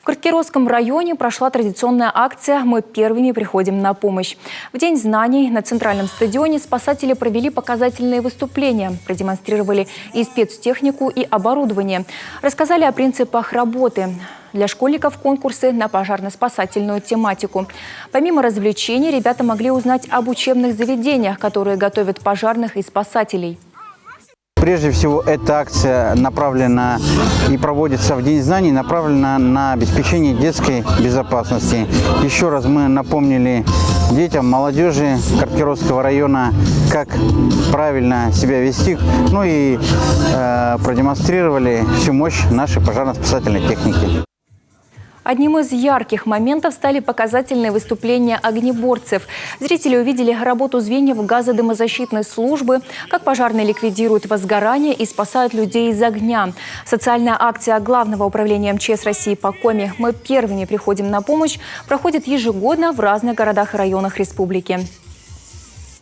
В Карткировском районе прошла традиционная акция «Мы первыми приходим на помощь». В День знаний на центральном стадионе спасатели провели показательные выступления, продемонстрировали и спецтехнику, и оборудование. Рассказали о принципах работы. Для школьников конкурсы на пожарно-спасательную тематику. Помимо развлечений, ребята могли узнать об учебных заведениях, которые готовят пожарных и спасателей. Прежде всего, эта акция направлена и проводится в День знаний, направлена на обеспечение детской безопасности. Еще раз мы напомнили детям, молодежи Карткировского района, как правильно себя вести, ну и продемонстрировали всю мощь нашей пожарно-спасательной техники. Одним из ярких моментов стали показательные выступления огнеборцев. Зрители увидели работу звеньев газодымозащитной службы, как пожарные ликвидируют возгорание и спасают людей из огня. Социальная акция Главного управления МЧС России по Коми «Мы первыми приходим на помощь» проходит ежегодно в разных городах и районах республики.